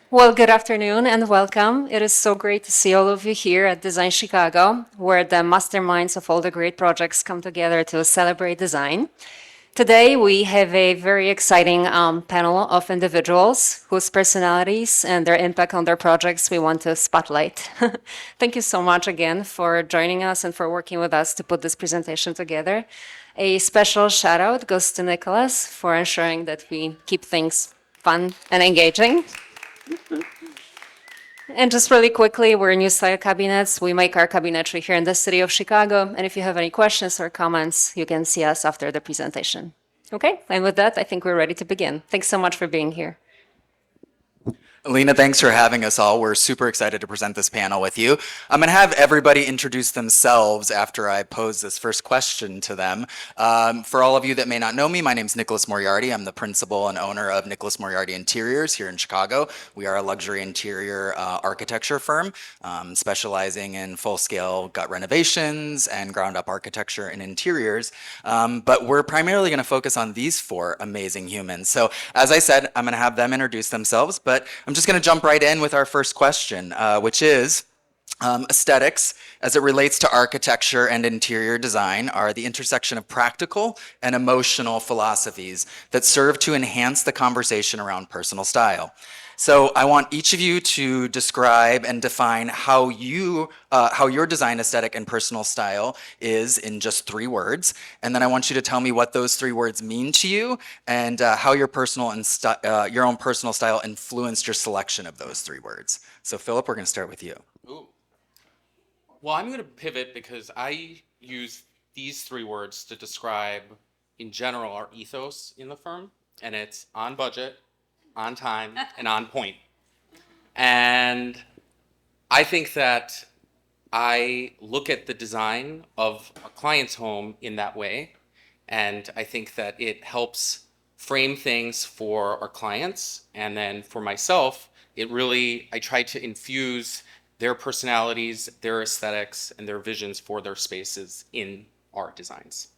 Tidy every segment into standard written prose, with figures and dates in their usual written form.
Well, good afternoon and welcome. It is so great to see all of you here at Design Chicago, where the masterminds of all the great projects come together to celebrate design. Today, we have a very exciting panel of individuals whose personalities and their impact on their projects we want to spotlight. Thank you so much again for joining us and for working with us to put this presentation together. A special shout out goes to Nicholas for ensuring that we keep things fun and engaging. And just really quickly, we're new style cabinets. We make our cabinetry here in the city of Chicago. And if you have any questions or comments, you can see us after the presentation. Okay, and with that, I think we're ready to begin. Thanks so much for being here. Alina, thanks for having us all. We're super excited to present this panel with you. I'm going to have everybody introduce themselves after I pose this first question to them. For all of you that may not know me, my name is Nicholas Moriarty. I'm the principal and owner of Nicholas Moriarty Interiors here in Chicago. We are a luxury interior architecture firm specializing in full-scale gut renovations and ground-up architecture and interiors. But we're primarily going to focus on these four amazing humans. So as I said, I'm going to have them introduce themselves, but I'm just going to jump right in with our first question, which is, aesthetics, as it relates to architecture and interior design, are the intersection of practical and emotional philosophies that serve to enhance the conversation around personal style. So I want each of you to describe and define how your design aesthetic and personal style is in just 3 words, and then I want you to tell me what those 3 words mean to you and how your own personal style influenced your selection of those 3 words. So Filip, we're going to start with you. Ooh. Well, I'm going to pivot because I use these 3 words to describe, in general, our ethos in the firm, and it's on budget, on time, and on point. And I think that I look at the design of a client's home in that way, and I think that it helps frame things for our clients, and then for myself, I try to infuse their personalities, their aesthetics, and their visions for their spaces in our designs.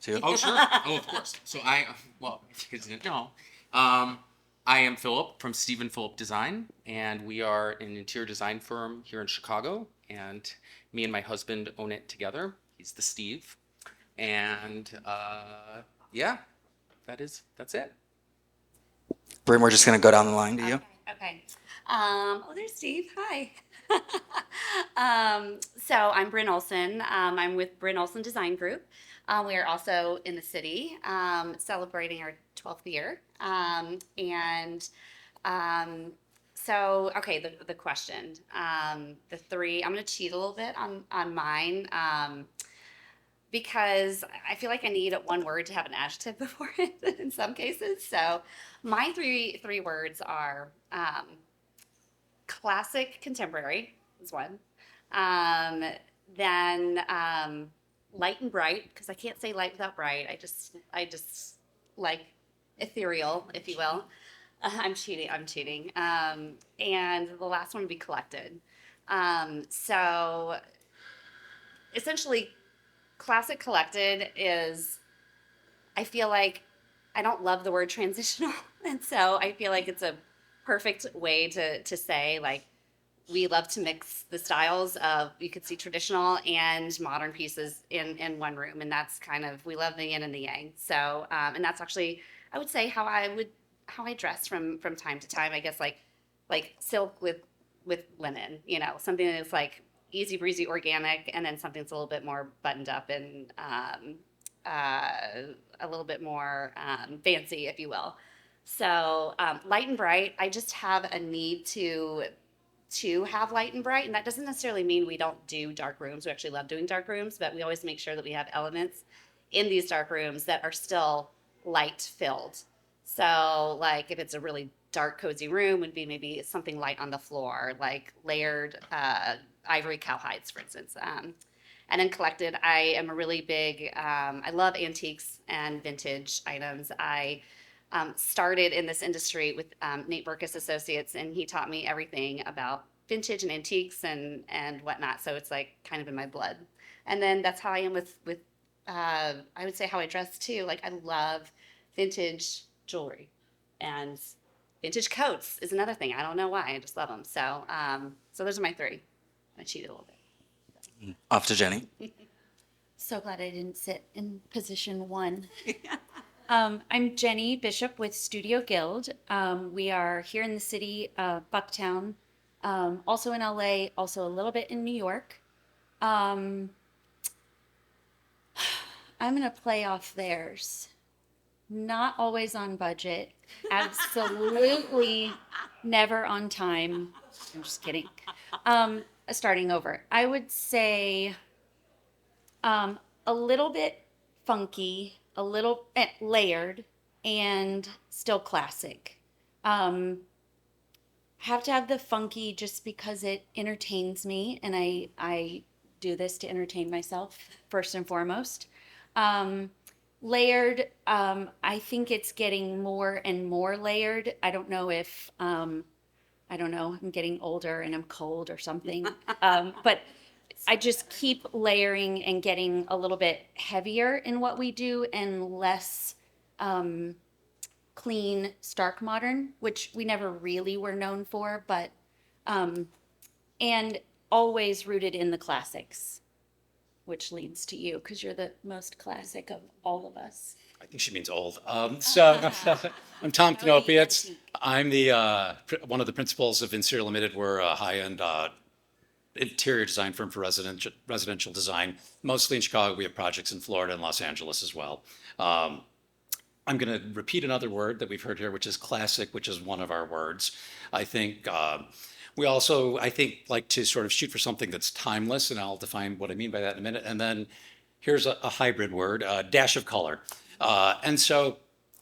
Too. Oh, sure. Oh, of course. So if you guys didn't know, I am Filip from Stephen Filip Design, and we are an interior design firm here in Chicago, and me and my husband own it together. He's the Steve. And yeah, that's it. Brynn, we're just going to go down the line to you. Okay. There's Steve. Hi. So I'm Brynn Olson. I'm with Brynn Olson Design Group. We are also in the city, celebrating our 12th year. The question, the 3, I'm going to cheat a little bit on mine. Because I feel like I need 1 word to have an adjective before it in some cases. So my three words are classic contemporary is one. Then light and bright, because I can't say light without bright. I just like ethereal, if you will. I'm cheating. And the last one would be collected. So essentially, classic collected is, I feel like I don't love the word transitional. And so I feel like it's a perfect way to say, like, we love to mix the styles of, you could see traditional and modern pieces in one room. And that's kind of, we love the yin and the yang. So, and that's actually, I would say how I dress from time to time, I guess, like silk with linen, something that's like easy breezy organic, and then something that's a little bit more buttoned up and a little bit more fancy, if you will. So light and bright, I just have a need to have light and bright, and that doesn't necessarily mean we don't do dark rooms. We actually love doing dark rooms, but we always make sure that we have elements in these dark rooms that are still light filled. So like if it's a really dark cozy room, would be maybe something light on the floor, like layered ivory cowhides, for instance. And then collected, I am a really big, I love antiques and vintage items. I started in this industry with Nate Burkus Associates, and he taught me everything about vintage and antiques and whatnot. So it's like kind of in my blood. And then that's how I am with I would say how I dress too. Like I love vintage jewelry. And vintage coats is another thing. I don't know why. I just love them. So, so those are my three. I cheated a little bit. Off to Jenny. So glad I didn't sit in position one. I'm Jennie Bishop with Studio Guild. We are here in the city of Bucktown, also in LA, also a little bit in New York. I'm going to play off theirs. Not always on budget. Absolutely never on time. I'm just kidding. Starting over. I would say a little bit funky, a little layered, and still classic. Have to have the funky just because it entertains me, and I do this to entertain myself first and foremost. Layered, I think it's getting more and more layered. I don't know if I don't know, I'm getting older and I'm cold or something. But I just keep layering and getting a little bit heavier in what we do and less clean, stark modern, which we never really were known for, but and always rooted in the classics, which leads to you because you're the most classic of all of us. I think she means old. So I'm Tom Konopiots. I'm the one of the principals of Vincere Limited. We're a high-end interior design firm for residential design, mostly in Chicago. We have projects in Florida and Los Angeles as well. I'm going to repeat another word that we've heard here, which is classic, which is one of our words. I think we also, like to sort of shoot for something that's timeless, and I'll define what I mean by that in a minute. And then here's a hybrid word, dash of color. And so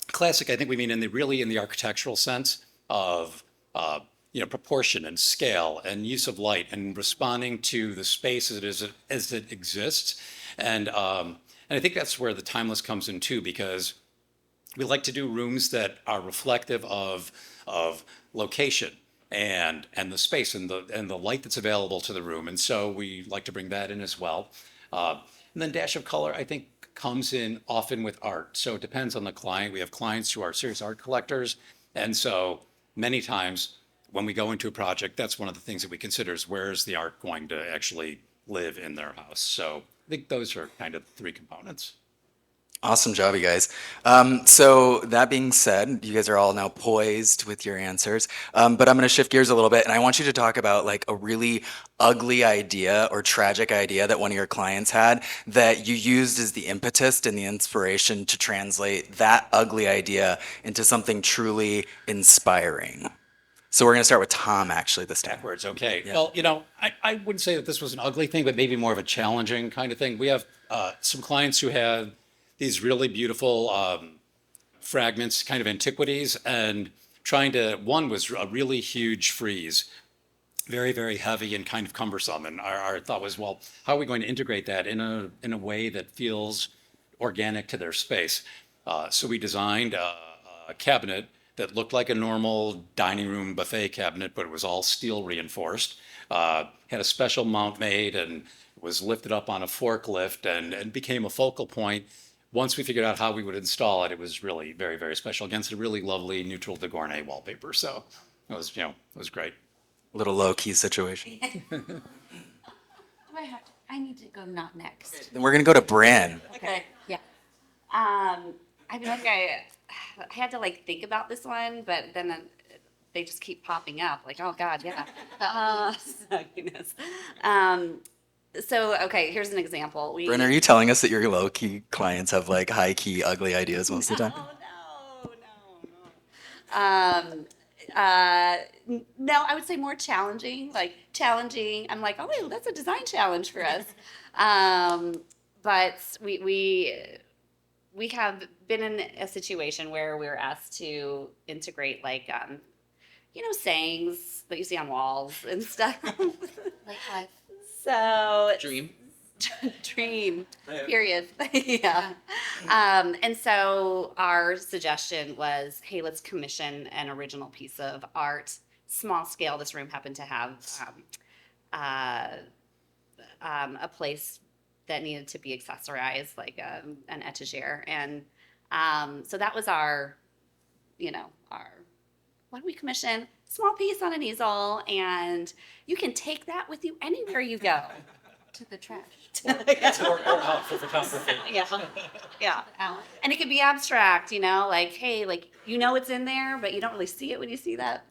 classic, I think we mean really in the architectural sense of proportion and scale and use of light and responding to the space as it exists. And I think that's where the timeless comes in too, because we like to do rooms that are reflective of location and the space and the light that's available to the room. And so we like to bring that in as well. And then dash of color, I think, comes in often with art. So it depends on the client. We have clients who are serious art collectors. And so many times when we go into a project, that's one of the things that we consider is where is the art going to actually live in their house. So I think those are kind of the three components. Awesome job, you guys. So that being said, you guys are all now poised with your answers, but I'm going to shift gears a little bit, and I want you to talk about like a really ugly idea or tragic idea that one of your clients had that you used as the impetus and the inspiration to translate that ugly idea into something truly inspiring. So we're going to start with Tom, actually, this time. Backwards, okay. Yeah. Well, I wouldn't say that this was an ugly thing, but maybe more of a challenging kind of thing. We have some clients who have these really beautiful fragments, kind of antiquities, and one was a really huge frieze, very, very heavy and kind of cumbersome. And our thought was, well, how are we going to integrate that in a way that feels organic to their space? So we designed a cabinet that looked like a normal dining room buffet cabinet, but it was all steel reinforced. Had a special mount made and was lifted up on a forklift and became a focal point. Once we figured out how we would install it, it was really very, very special against a really lovely neutral de Gournay wallpaper. So it was great. Little low-key situation. Do I need to go not next. Then we're going to go to Brynn. Okay. Yeah. I feel like I had to like think about this one, but then they just keep popping up. Like, oh God, yeah. Suckiness. So, okay, here's an example. Brynn, are you telling us that your low-key clients have like high-key ugly ideas most of the time? No, I would say more challenging. Like challenging. I'm like, oh, that's a design challenge for us. But we have been in a situation where we were asked to integrate like sayings that you see on walls and stuff. Like life. So Dream. dream period. Yeah. And so our suggestion was, hey, let's commission an original piece of art, small scale. This room happened to have a place that needed to be accessorized, like an etagere, and so that was our what do we commission? Small piece on an easel, and you can take that with you anywhere you go. To the trash. Or out for photography. Yeah, yeah. And it could be abstract, like, hey, like, it's in there, but you don't really see it when you see that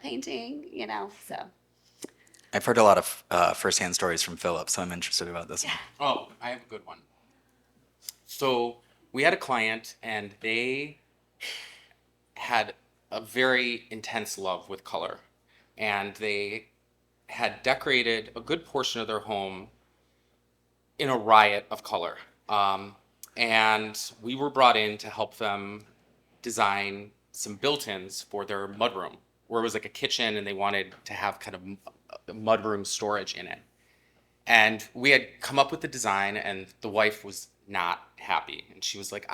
painting, so. I've heard a lot of firsthand stories from Filip, so I'm interested about this one. Oh, I have a good one. So we had a client, and they had a very intense love with color, and they had decorated a good portion of their home in a riot of color. And we were brought in to help them design some built-ins for their mudroom, where it was like a kitchen and they wanted to have kind of mudroom storage in it. And we had come up with the design, and the wife was not happy. And she was like,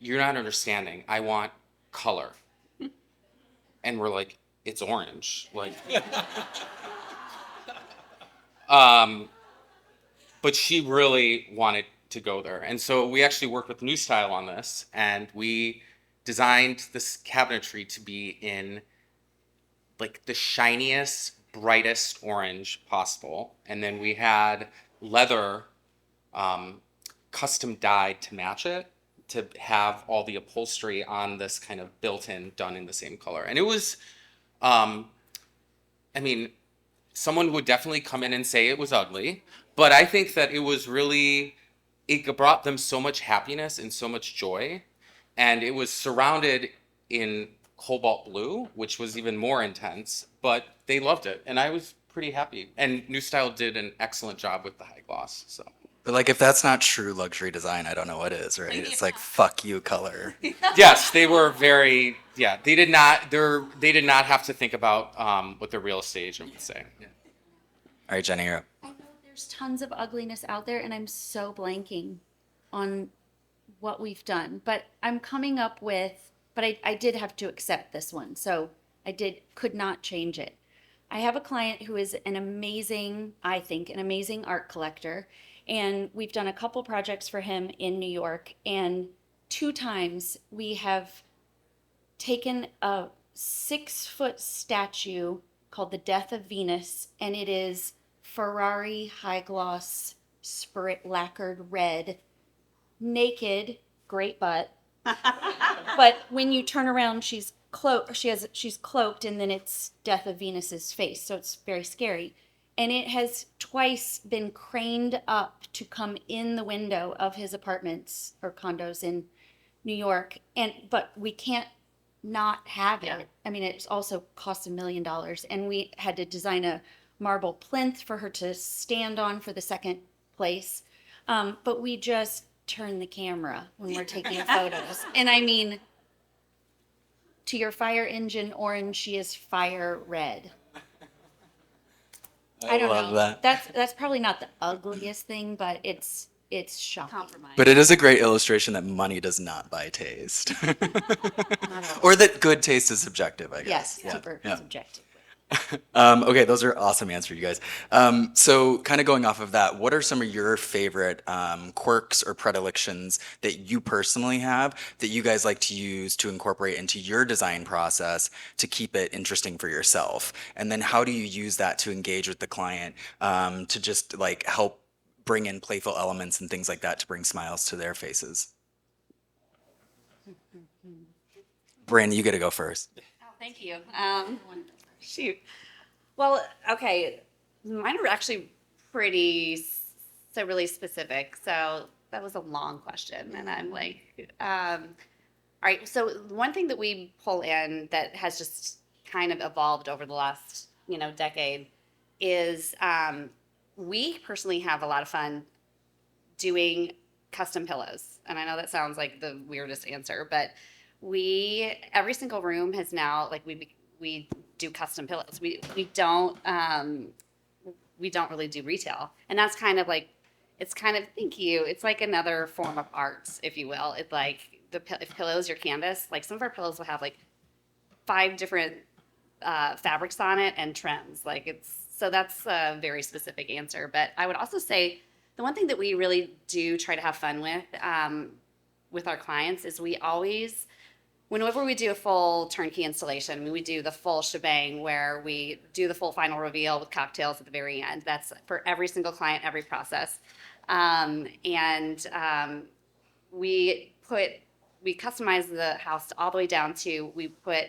you're not understanding. I want color. And we're like, it's orange. Like, but she really wanted to go there. And so we actually worked with New Style on this, and we designed this cabinetry to be in like the shiniest, brightest orange possible. And then we had leather custom dyed to match it, to have all the upholstery on this kind of built-in done in the same color. And it was, someone would definitely come in and say it was ugly, but I think that it was really, it brought them so much happiness and so much joy. And it was surrounded in cobalt blue, which was even more intense, but they loved it. And I was pretty happy. And New Style did an excellent job with the high gloss, so. But like, if that's not true luxury design, I don't know what is, right? It's like, fuck you, color. Yes, they were very, they did not have to think about what the real estate agent would say. Yeah. All right, Jennie, you're up. I know there's tons of ugliness out there, and I'm so blanking on what we've done. But I'm coming up with, but I did have to accept this one, so could not change it. I have a client who is an amazing art collector, and we've done a couple projects for him in New York, and 2 times we have taken a 6-foot statue called the Death of Venus, and it is Ferrari high gloss spirit lacquered red, naked, great butt. But when you turn around, she's cloaked, and then it's Death of Venus's face, so it's very scary. And it has twice been craned up to come in the window of his apartments or condos in New York, but we can't not have it. Yeah. I mean, it's also cost $1 million, and we had to design a marble plinth for her to stand on for the second place. But we just turn the camera when we're taking photos. And I mean, to your fire engine orange, she is fire red. I don't love know. that. That's probably not the ugliest thing, but it's shocking. Compromise. But it is a great illustration that money does not buy taste. Or that good taste is subjective, I guess. Yes, super Yeah. subjective. Okay, those are awesome answers, you guys. So kind of going off of that, what are some of your favorite quirks or predilections that you personally have that you guys like to use to incorporate into your design process to keep it interesting for yourself? And then how do you use that to engage with the client to just like help bring in playful elements and things like that to bring smiles to their faces? Brynn, you get to go first. Oh, thank you. Shoot. Well, okay. Mine are actually really specific. So that was a long question. And I'm like, all right. So one thing that we pull in that has just kind of evolved over the last, decade is we personally have a lot of fun doing custom pillows. And I know that sounds like the weirdest answer, but every single room has now, like, we do custom pillows. We don't really do retail, and that's kind of like, it's kind of, thank you. It's like another form of art, if you will. It's like if pillows your canvas, like some of our pillows will have like 5 different fabrics on it and trims. So that's a very specific answer. But I would also say the one thing that we really do try to have fun with our clients is we always whenever we do a full turnkey installation, we do the full shebang where we do the full final reveal with cocktails at the very end. That's for every single client, every process. We customize the house all the way down to, we put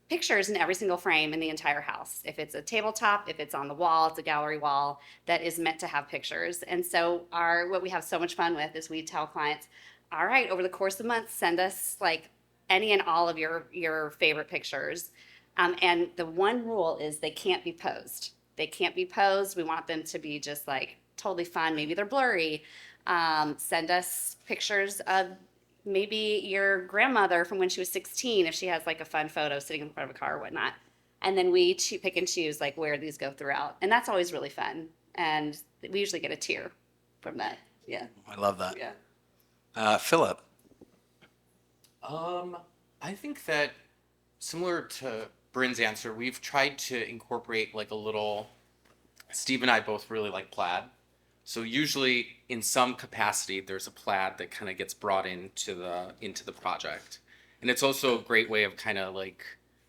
pictures in every single frame in the entire house. If it's a tabletop, if it's on the wall, it's a gallery wall that is meant to have pictures. And so what we have so much fun with is we tell clients, all right, over the course of the month, send us like any and all of your favorite pictures. And the one rule is they can't be posed. They can't be posed. We want them to be just like totally fun. Maybe they're blurry. Send us pictures of maybe your grandmother from when she was 16, if she has like a fun photo sitting in front of a car or whatnot. And then we pick and choose like where these go throughout. And that's always really fun. And we usually get a tear from that. Yeah. I love that. Yeah. Filip. I think that similar to Brynn's answer, we've tried to incorporate like a little. Steve and I both really like plaid. So usually in some capacity, there's a plaid that kind of gets brought into the project. And it's also a great way of kind of like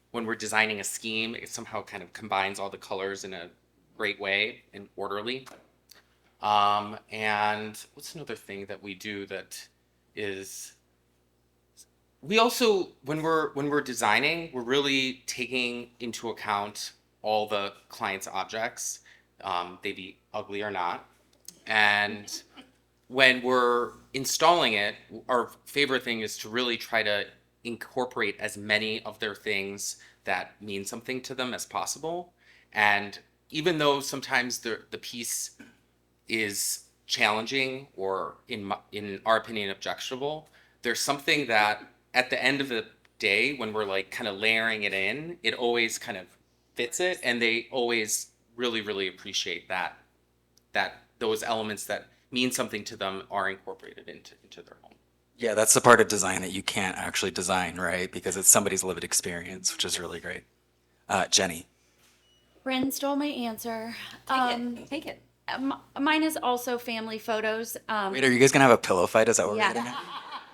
when we're designing a scheme, it somehow kind of combines all the colors in a great way and orderly. And what's another thing that we do that is, we also, when we're designing, we're really taking into account all the client's objects, they be ugly or not. And when we're installing it, our favorite thing is to really try to incorporate as many of their things that mean something to them as possible. And even though sometimes the piece is challenging or in our opinion objectionable, there's something that at the end of the day, when we're like kind of layering it in, it always kind of fits it, and they always really, really appreciate that those elements that mean something to them are incorporated into their home. Yeah, that's the part of design that you can't actually design, right? Because it's somebody's lived experience, which is really great. Jennie. Brynn stole my answer. Take it. Mine is also family photos. Wait, are you guys gonna have a pillow fight? Is that what we're getting at?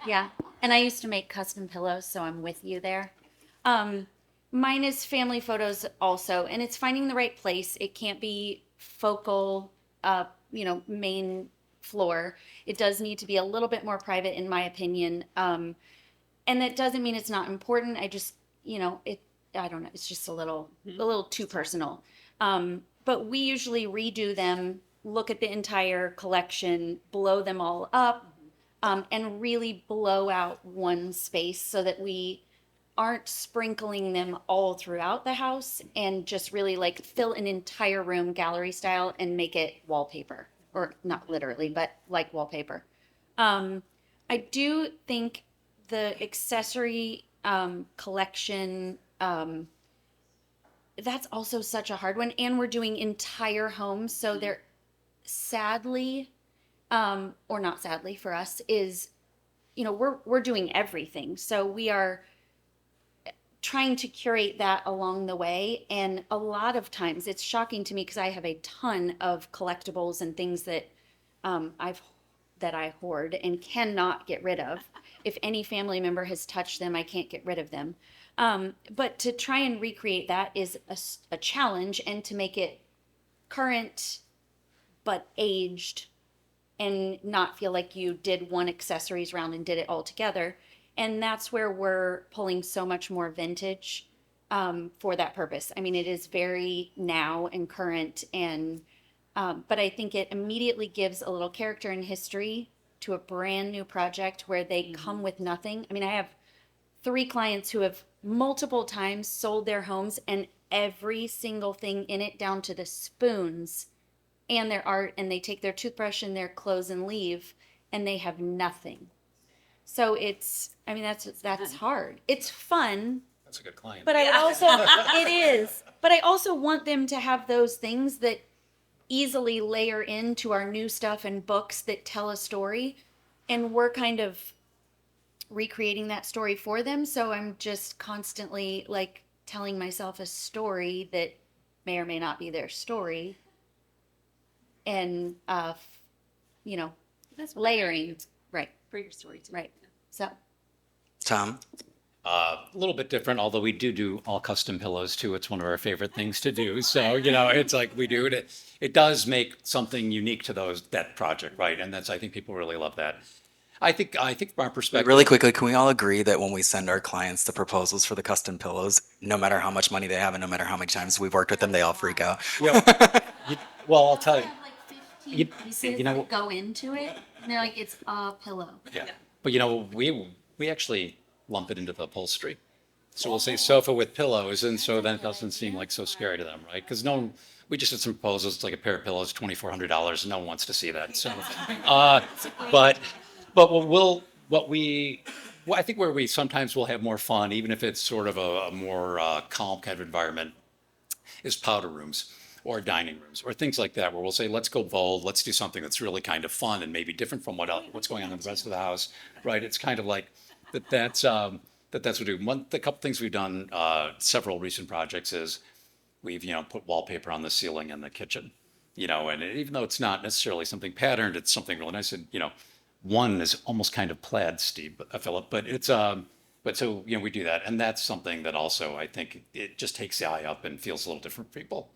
Yeah. And I used to make custom pillows, so I'm with you there. Mine is family photos also, and it's finding the right place. It can't be focal, main floor. It does need to be a little bit more private, in my opinion. And that doesn't mean it's not important. I just, I don't know. It's just a little too personal. But we usually redo them, look at the entire collection, blow them all up, and really blow out one space so that we aren't sprinkling them all throughout the house, and just really like fill an entire room gallery style and make it wallpaper, or not literally, but like wallpaper. I do think the accessory collection, that's also such a hard one. And we're doing entire homes. So they're sadly, or not sadly for us, is, we're doing everything. So we are trying to curate that along the way. And a lot of times it's shocking to me because I have a ton of collectibles and things that I hoard and cannot get rid of. If any family member has touched them, I can't get rid of them. But to try and recreate that is a challenge, and to make it current but aged and not feel like you did one accessories round and did it all together. And that's where we're pulling so much more vintage for that purpose. I mean, it is very now and current, and but I think it immediately gives a little character and history to a brand new project where they come with nothing. I mean, I have 3 clients who have multiple times sold their homes, and every single thing in it, down to the spoons and their art, and they take their toothbrush and their clothes and leave, and they have nothing. So that's hard. It's fun. That's a good client. But it is. But I also want them to have those things that easily layer into our new stuff and books that tell a story. And we're kind of recreating that story for them. So I'm just constantly like telling myself a story that may or may not be their story. And, That's what layering. Right. for your story too. Right. So Tom? A little bit different, although we do all custom pillows too. It's one of our favorite things to do. So, it's like we do it. It does make something unique to that project, right? And I think people really love that. I think from our perspective, Really quickly, can we all agree that when we send our clients the proposals for the custom pillows, no matter how much money they have and no matter how many times we've worked with them, they all freak out? well, I'll tell you. Have like 15 You- pieces you know- that go into it, and they're like, it's a pillow. Yeah. But we actually lump it into the upholstery. So we'll say sofa with pillows, and so then it doesn't seem like so scary to them, right? Because we just did some proposals. It's like a pair of pillows, $2,400, and no one wants to see that. So, but I think where we sometimes will have more fun, even if it's sort of a more calm kind of environment, is powder rooms or dining rooms or things like that, where we'll say, let's go bold, let's do something that's really kind of fun and maybe different from what's going on in the rest of the house, right? It's kind of like that's what we do. A couple things we've done, several recent projects is we've, put wallpaper on the ceiling in the kitchen, and even though it's not necessarily something patterned, it's something really nice. And, one is almost kind of plaid, Philip, but so, we do that. And that's something that also, I think it just takes the eye up and feels a little different for people.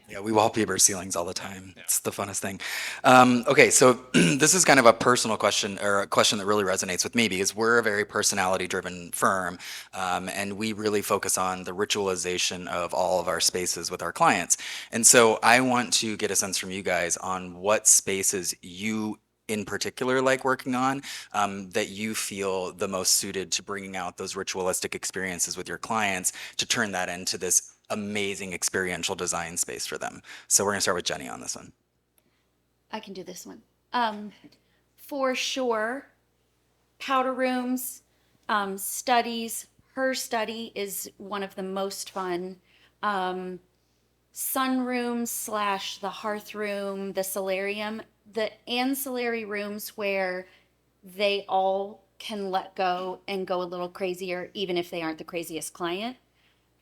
Yeah, we wallpaper ceilings all the time. It's the funnest thing. Okay, so this is kind of a personal question, or a question that really resonates with me because we're a very personality-driven firm, and we really focus on the ritualization of all of our spaces with our clients. And so I want to get a sense from you guys on what spaces you in particular like working on, that you feel the most suited to bringing out those ritualistic experiences with your clients to turn that into this amazing experiential design space for them. So we're gonna start with Jennie on this one. I can do this one. For sure, powder rooms, studies. Her study is one of the most fun. Sunroom / the hearth room, the solarium, the ancillary rooms where they all can let go and go a little crazier, even if they aren't the craziest client,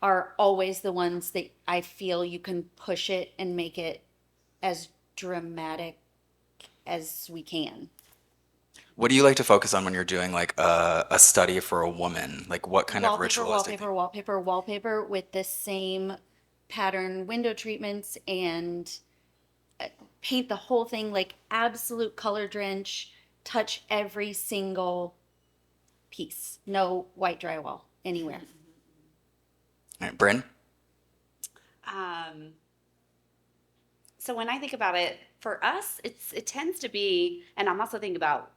are always the ones that I feel you can push it and make it as dramatic as we can. What do you like to focus on when you're doing like a study for a woman? Like what kind of ritualistic? Wallpaper with the same pattern window treatments and paint the whole thing like absolute color drench, touch every single piece. No white drywall anywhere. All right, Brynn? So when I think about it, for us, it tends to be, and I'm also thinking about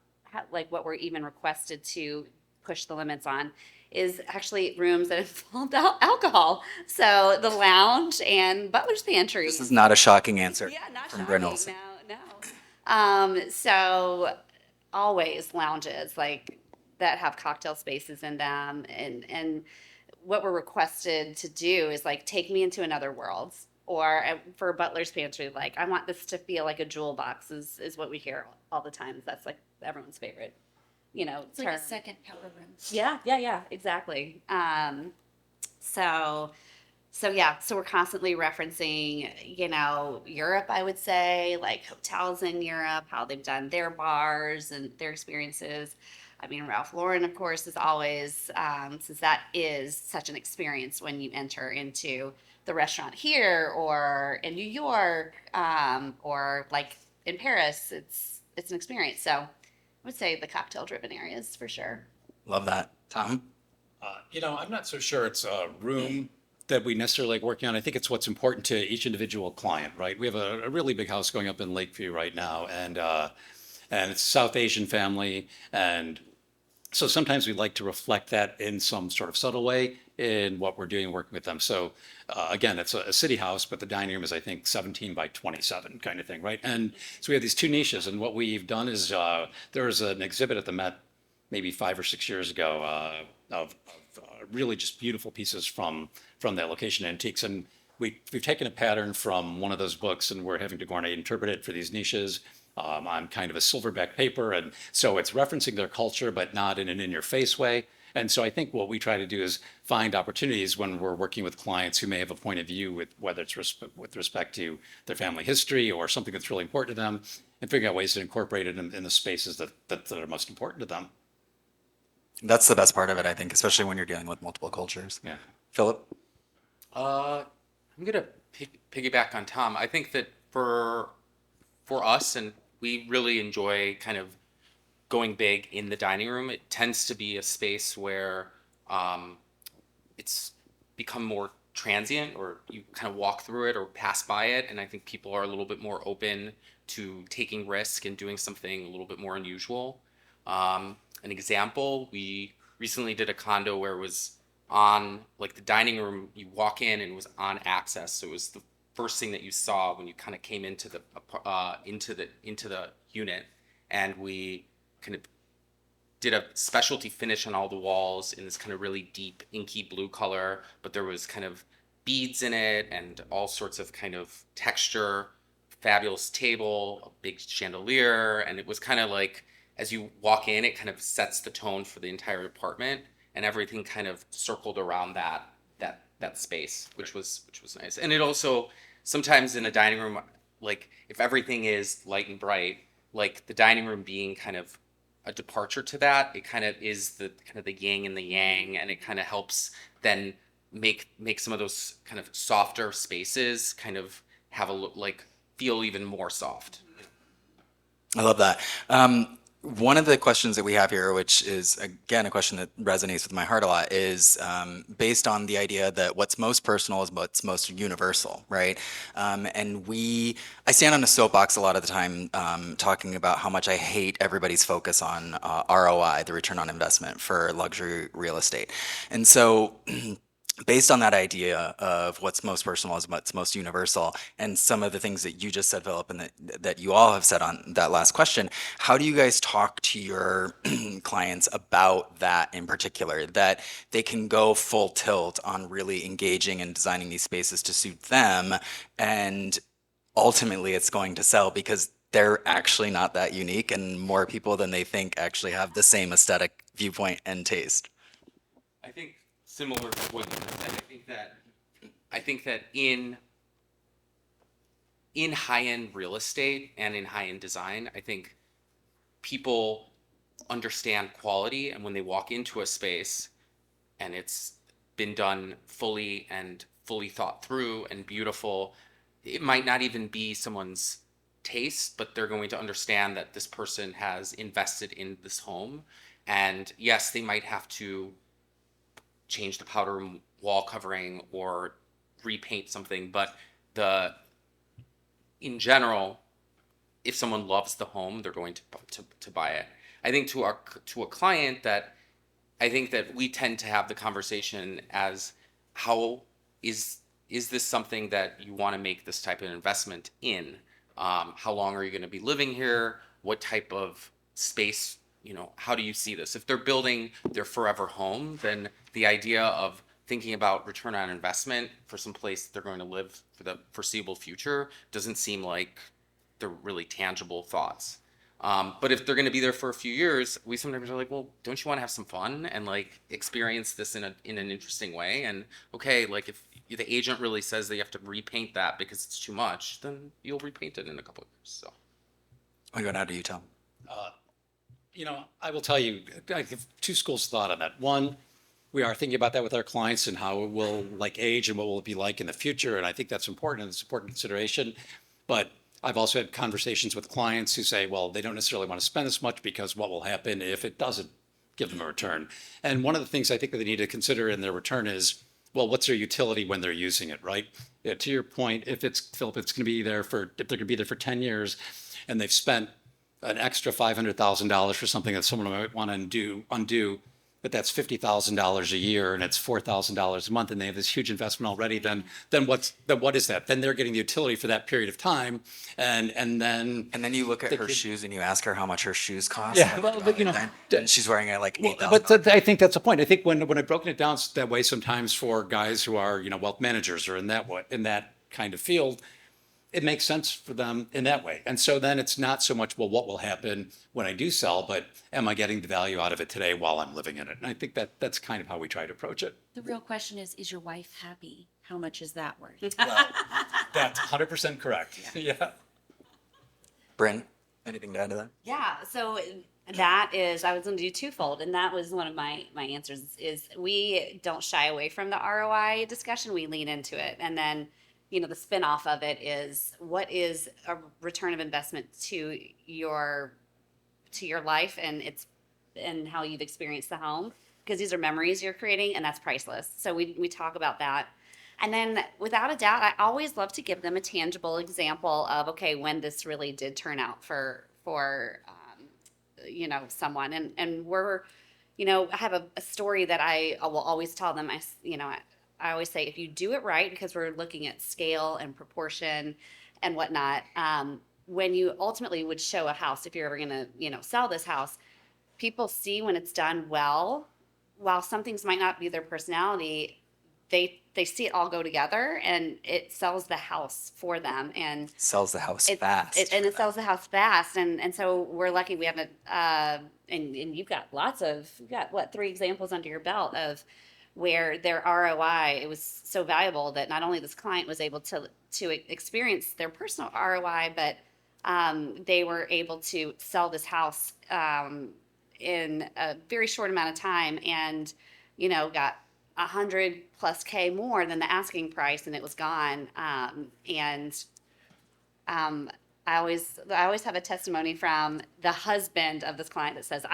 like what we're even requested to push the limits on, is actually rooms that involve alcohol. So the lounge and butler's pantry. This is not a shocking answer Yeah, not from shocking. Brynn Olson. No. So always lounges like that have cocktail spaces in them, and what we're requested to do is like take me into another world. Or for butler's pantry, like I want this to feel like a jewel box is what we hear all the time. That's like everyone's favorite, It's like term. a second powder room. Yeah, exactly. So we're constantly referencing, Europe, I would say, like hotels in Europe, how they've done their bars and their experiences. I mean, Ralph Lauren, of course, is always, since that is such an experience when you enter into the restaurant here or in New York, or like in Paris, it's an experience. So I would say the cocktail-driven areas for sure. Love that. Tom? I'm not so sure it's a room that we necessarily like working on. I think it's what's important to each individual client, right? We have a really big house going up in Lakeview right now, and it's a South Asian family, and so sometimes we like to reflect that in some sort of subtle way in what we're doing working with them. So again, it's a city house, but the dining room is, I think, 17 by 27 kind of thing, right? And so we have these two niches, and what we've done is there was an exhibit at the Met maybe 5 or 6 years ago of really just beautiful pieces from that location, antiques. And we've taken a pattern from one of those books, and we're having to go on and interpret it for these niches on kind of a silverback paper. And so it's referencing their culture, but not in an in-your-face way. And so I think what we try to do is find opportunities when we're working with clients who may have a point of view with whether it's with respect to their family history or something that's really important to them, and figuring out ways to incorporate it in the spaces that are most important to them. That's the best part of it, I think, especially when you're dealing with multiple cultures. Yeah. Philip? I'm gonna piggyback on Tom. I think that for us, and we really enjoy kind of going big in the dining room. It tends to be a space where it's become more transient, or you kind of walk through it or pass by it, and I think people are a little bit more open to taking risk and doing something a little bit more unusual. An example, we recently did a condo where it was on, like, the dining room, you walk in and it was on access, so it was the first thing that you saw when you kind of came into the unit, and we kind of did a specialty finish on all the walls in this kind of really deep inky blue color, but there was kind of beads in it and all sorts of kind of texture, fabulous table, a big chandelier, and it was kind of like, as you walk in, it kind of sets the tone for the entire apartment, and everything kind of circled around that space, which was nice. And it also, sometimes in a dining room, like, if everything is light and bright, like the dining room being kind of a departure to that, it kind of is the kind of the yin and the yang, and it kind of helps then make some of those kind of softer spaces kind of have a like feel even more soft. I love that. One of the questions that we have here, which is, again, a question that resonates with my heart a lot, is based on the idea that what's most personal is what's most universal, right? I stand on a soapbox a lot of the time talking about how much I hate everybody's focus on ROI, the return on investment for luxury real estate. And so based on that idea of what's most personal is what's most universal, and some of the things that you just said, Philip, and that you all have said on that last question, how do you guys talk to your clients about that in particular, that they can go full tilt on really engaging and designing these spaces to suit them, and ultimately it's going to sell because they're actually not that unique, and more people than they think actually have the same aesthetic viewpoint and taste? I think similar to what you said, I think that in high-end real estate and in high-end design, I think people understand quality, and when they walk into a space and it's been done fully and fully thought through and beautiful, it might not even be someone's taste, but they're going to understand that this person has invested in this home. And yes, they might have to change the powder room wall covering or repaint something, but in general, if someone loves the home, they're going to buy it. I think to a client, that I think that we tend to have the conversation as, how is this something that you want to make this type of investment in? How long are you going to be living here? What type of space, how do you see this? If they're building their forever home, then the idea of thinking about return on investment for some place they're going to live for the foreseeable future doesn't seem like they're really tangible thoughts. But if they're going to be there for a few years, we sometimes are like, well, don't you want to have some fun and like experience this in an interesting way? And okay, like if the agent really says that you have to repaint that because it's too much, then you'll repaint it in a couple of years. So I'm going out to you, Tom. I will tell you, I have two schools of thought on that. One, we are thinking about that with our clients and how it will like age and what will it be like in the future. And I think that's important, and it's an important consideration. But I've also had conversations with clients who say, well, they don't necessarily want to spend this much because what will happen if it doesn't give them a return? And one of the things I think that they need to consider in their return is, well, what's their utility when they're using it, right? Yeah, to your point, if Philip, if they're going to be there for 10 years and they've spent an extra $500,000 for something that someone might want to undo, but that's $50,000 a year and it's $4,000 a month, and they have this huge investment already, then what is that? Then they're getting the utility for that period of time, and then you look at her shoes and you ask her how much her shoes cost. Yeah, well, but and she's wearing like $8,000. But I think that's the point. I think when I've broken it down that way, sometimes for guys who are wealth managers or in that kind of field, it makes sense for them in that way. And so then it's not so much, well, what will happen when I do sell, but am I getting the value out of it today while I'm living in it? And I think that's kind of how we try to approach it. The real question is your wife happy? How much is that worth? Well, that's 100% correct. Yeah. Brynn, anything to add to that? Yeah. So That is, I was going to do twofold, and that was one of my answers. Is we don't shy away from the ROI discussion; we lean into it, and then, the spin-off of it is what is a return of investment to your life and how you've experienced the home, because these are memories you're creating, and that's priceless. So we talk about that. And then, without a doubt, I always love to give them a tangible example of, okay, when this really did turn out for someone. And we're, I have a story that I will always tell them. I always say, if you do it right, because we're looking at scale and proportion and whatnot, when you ultimately would show a house, if you're ever going to, sell this house, people see when it's done well, while some things might not be their personality, they see it all go together, and it sells the house for them, and Sells the house it fast. it sells the house fast, and so we're lucky we have and you've got what, 3 examples under your belt of where their ROI, it was so valuable that not only this client was able to experience their personal ROI, but they were able to sell this house in a very short amount of time, and got 100+ K more than the asking price, and it was gone. I always have a testimony from the husband of this client that says,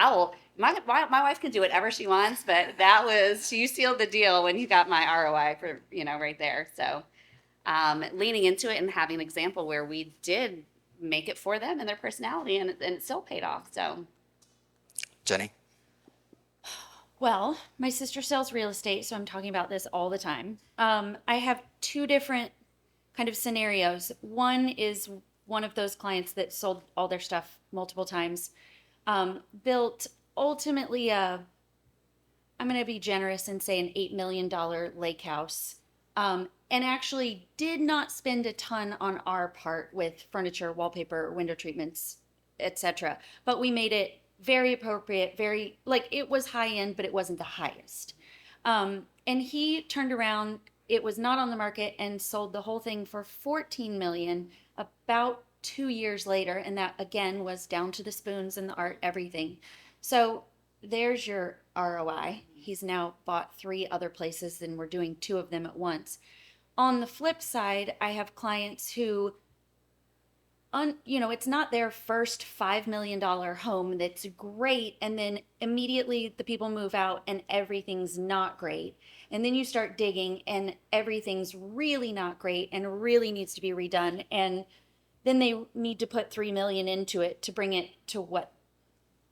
my wife can do whatever she wants, but you sealed the deal when you got my ROI for, right there. So leaning into it and having an example where we did make it for them and their personality, and it still paid off. So Jennie? Well, my sister sells real estate, so I'm talking about this all the time. I have 2 different kind of scenarios. One is one of those clients that sold all their stuff multiple times, built ultimately I'm going to be generous and say an $8 million lake house, and actually did not spend a ton on our part with furniture, wallpaper, window treatments, etc. But we made it very appropriate, very, like, it was high end, but it wasn't the highest. And he turned around, it was not on the market, and sold the whole thing for $14 million about 2 years later. And that, again, was down to the spoons and the art, everything. So there's your ROI. He's now bought 3 other places, and we're doing 2 of them at once. On the flip side, I have clients who, it's not their first $5 million home that's great, and then immediately the people move out and everything's not great. And then you start digging and everything's really not great and really needs to be redone. And then they need to put $3 million into it to bring it to what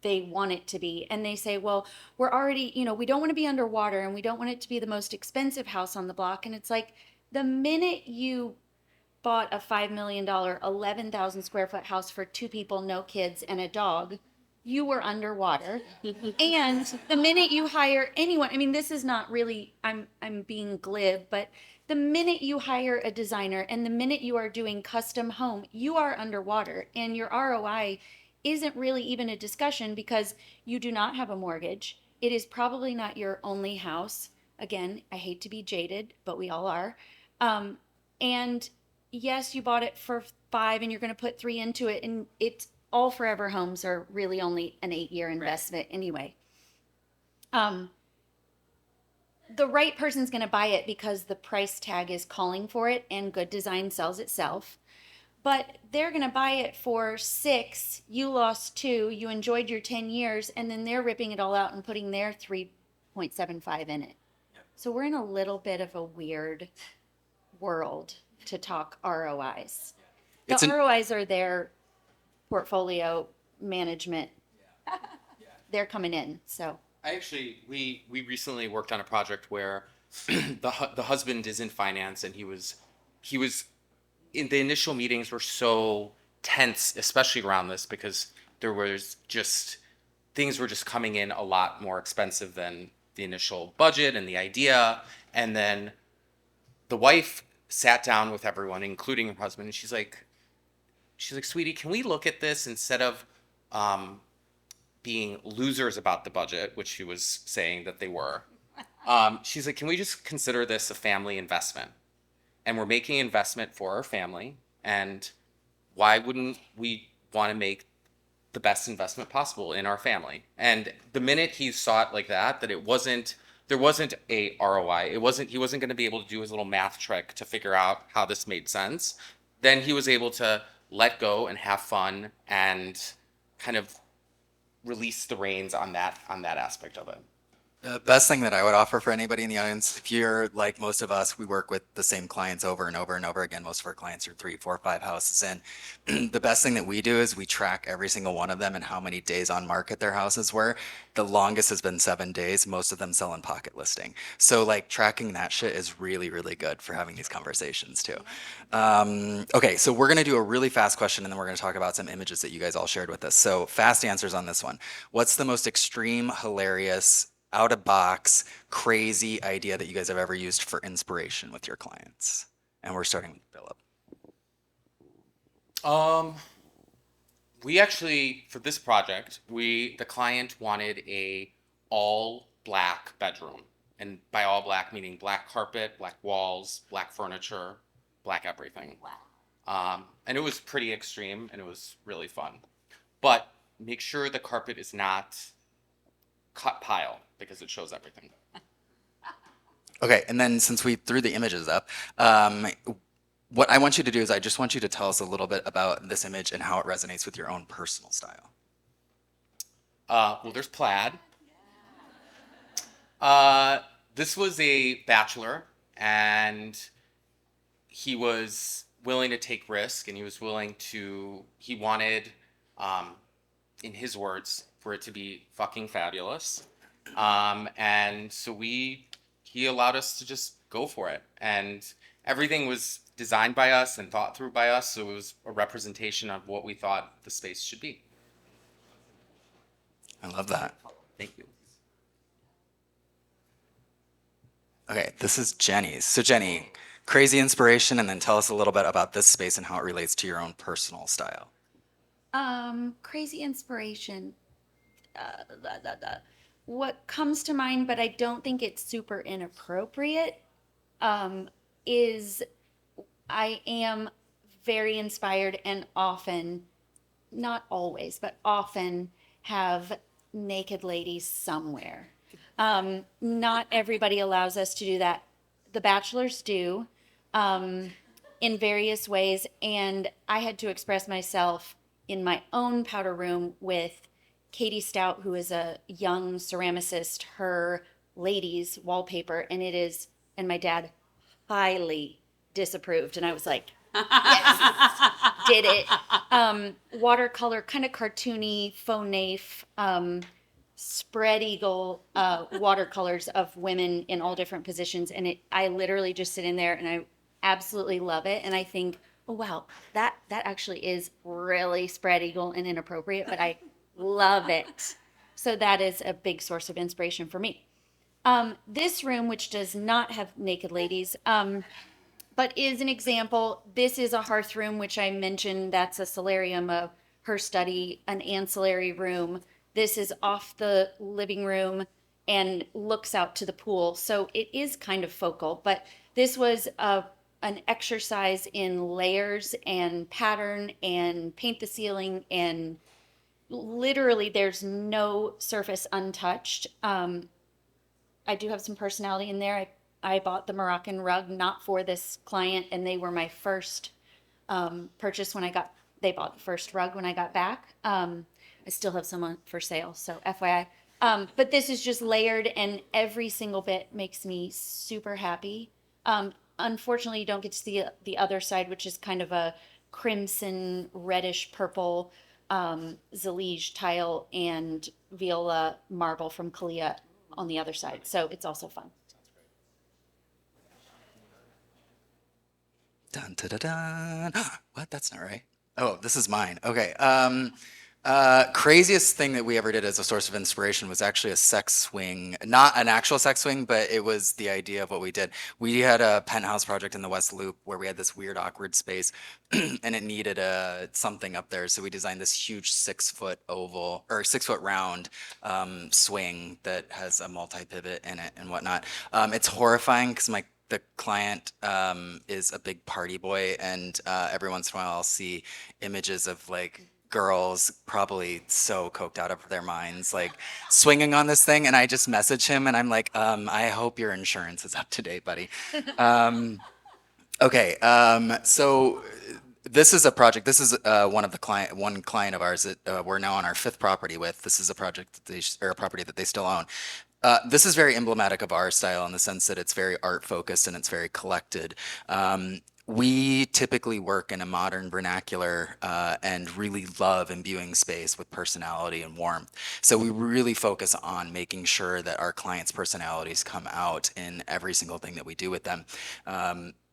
they want it to be. And they say, well, we're already, we don't want to be underwater, and we don't want it to be the most expensive house on the block. And it's like, the minute you bought a $5 million, 11,000 square foot house for 2 people, no kids, and a dog, you were underwater. And the minute you hire anyone, I mean, this is not really, I'm being glib, but the minute you hire a designer and the minute you are doing custom home, you are underwater, and your ROI isn't really even a discussion, because you do not have a mortgage. It is probably not your only house. Again, I hate to be jaded, but we all are. And yes, you bought it for 5 and you're going to put 3 into it, and it's all forever homes are really only an 8-year investment anyway. The right person's going to buy it because the price tag is calling for it, and good design sells itself. But they're going to buy it for 6, you lost 2, you enjoyed your 10 years, and then they're ripping it all out and putting their 3.75 in it. So we're in a little bit of a weird world to talk ROIs. The ROIs are their portfolio management. They're coming in. So we recently worked on a project where the husband is in finance, and he was in the initial meetings were so tense, especially around this, because there was just things were just coming in a lot more expensive than the initial budget and the idea. And then the wife sat down with everyone, including her husband, and she's like, sweetie, can we look at this instead of being losers about the budget, which she was saying that they were. She's like, can we just consider this a family investment? And we're making investment for our family, and why wouldn't we want to make the best investment possible in our family. And the minute he saw it like that, there wasn't a ROI. He wasn't going to be able to do his little math trick to figure out how this made sense. Then he was able to let go and have fun and kind of release the reins on that aspect of it. The best thing that I would offer for anybody in the audience, if you're like most of us, we work with the same clients over and over and over again. Most of our clients are 3, 4, 5 houses in. The best thing that we do is we track every single one of them and how many days on market their houses were. The longest has been 7 days. Most of them sell in pocket listing. So like tracking that shit is really, really good for having these conversations too. Okay, so we're gonna do a really fast question and then we're gonna talk about some images that you guys all shared with us. So fast answers on this one. What's the most extreme, hilarious, out of box, crazy idea that you guys have ever used for inspiration with your clients? And we're starting with Filip. We actually, for this project, the client wanted a all black bedroom. And by all black, meaning black carpet, black walls, black furniture, black everything. And it was pretty extreme and it was really fun. But make sure the carpet is not cut pile because it shows everything. Okay, and then since we threw the images up, what I want you to do is I just want you to tell us a little bit about this image and how it resonates with your own personal style. Well, there's plaid. This was a bachelor, and he was willing to take risk, and he wanted, in his words, for it to be fucking fabulous. And so he allowed us to just go for it. And everything was designed by us and thought through by us. So it was a representation of what we thought the space should be. I love that. Thank you. Okay, this is Jennie's. So Jennie, crazy inspiration, and then tell us a little bit about this space and how it relates to your own personal style. Crazy inspiration. What comes to mind, but I don't think it's super inappropriate, is I am very inspired and often, not always, but often have naked ladies somewhere. Not everybody allows us to do that. The bachelors do, in various ways, and I had to express myself in my own powder room with Katie Stout, who is a young ceramicist, her ladies wallpaper, and my dad highly disapproved. And I was like, yes, did it. Watercolor, kind of cartoony, faux naif, spread eagle watercolors of women in all different positions. And I literally just sit in there and I absolutely love it. And I think, oh, wow, that actually is really spread eagle and inappropriate, but I love it. So that is a big source of inspiration for me. This room, which does not have naked ladies, but is an example. This is a hearth room, which I mentioned. That's a solarium of her study, an ancillary room. This is off the living room and looks out to the pool. So it is kind of focal, but this was an exercise in layers and pattern and paint the ceiling, and literally there's no surface untouched. I do have some personality in there. I bought the Moroccan rug not for this client, and they were my first purchase they bought the first rug when I got back. I still have some for sale, so FYI. But this is just layered, and every single bit makes me super happy. Unfortunately, you don't get to see the other side, which is kind of a crimson, reddish purple Zalige tile and viola marble from Kalia on the other side. So it's also fun. Dun, da, da, dun. What? That's not right. Oh, this is mine. Okay. Craziest thing that we ever did as a source of inspiration was actually a sex swing, not an actual sex swing, but it was the idea of what we did. We had a penthouse project in the West Loop where we had this weird, awkward space and it needed something up there. So we designed this huge 6-foot oval or 6-foot round swing that has a multi-pivot in it and whatnot. It's horrifying because the client is a big party boy, and every once in a while I'll see images of like girls probably so coked out of their minds, like swinging on this thing. And I just message him and I'm like, I hope your insurance is up to date, buddy. Okay, so this is a project. This is one client of ours that we're now on our fifth property with. This is a project that or a property that they still own. This is very emblematic of our style in the sense that it's very art focused and it's very collected. We typically work in a modern vernacular and really love imbuing space with personality and warmth. So we really focus on making sure that our clients' personalities come out in every single thing that we do with them.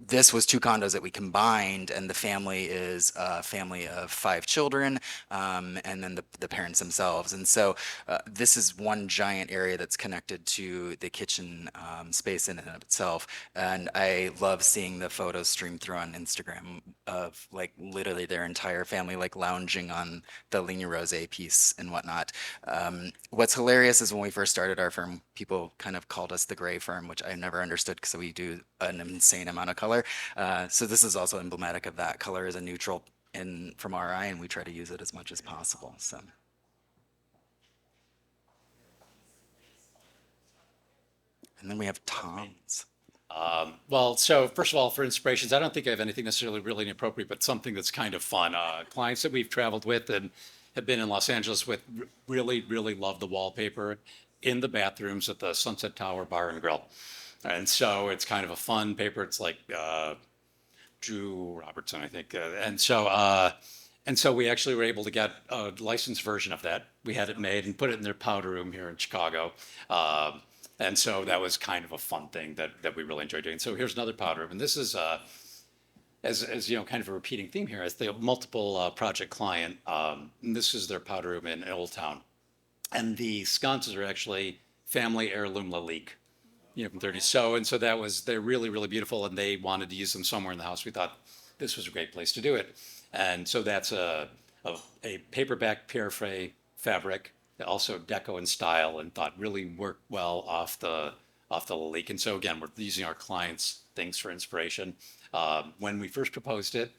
This was two condos that we combined, and the family is a family of 5 children, and then the parents themselves. And so this is one giant area that's connected to the kitchen space in and of itself. And I love seeing the photos stream through on Instagram of like literally their entire family like lounging on the Ligne Rosé piece and whatnot. What's hilarious is when we first started our firm, people kind of called us the gray firm, which I never understood because we do an insane amount of color. So this is also emblematic of that. Color is a neutral from our eye, and we try to use it as much as possible. So. And then we have Tom's. Well, so first of all, for inspirations, I don't think I have anything necessarily really inappropriate, but something that's kind of fun. Clients that we've traveled with and have been in Los Angeles with really, really love the wallpaper in the bathrooms at the Sunset Tower Bar and Grill. And so it's kind of a fun paper. It's like Drew Robertson, I think. And so we actually were able to get a licensed version of that. We had it made and put it in their powder room here in Chicago. And so that was kind of a fun thing that we really enjoyed doing. So here's another powder room. And this is, as you know, kind of a repeating theme here. As the multiple project client, and this is their powder room in Old Town. And the sconces are actually family heirloom Lalique, from 30s. So they're really, really beautiful, and they wanted to use them somewhere in the house. We thought this was a great place to do it. And so that's a paperback Pierre fabric, also deco in style, and thought really worked well off the Lalique. And so again, we're using our clients' things for inspiration. When we first proposed it,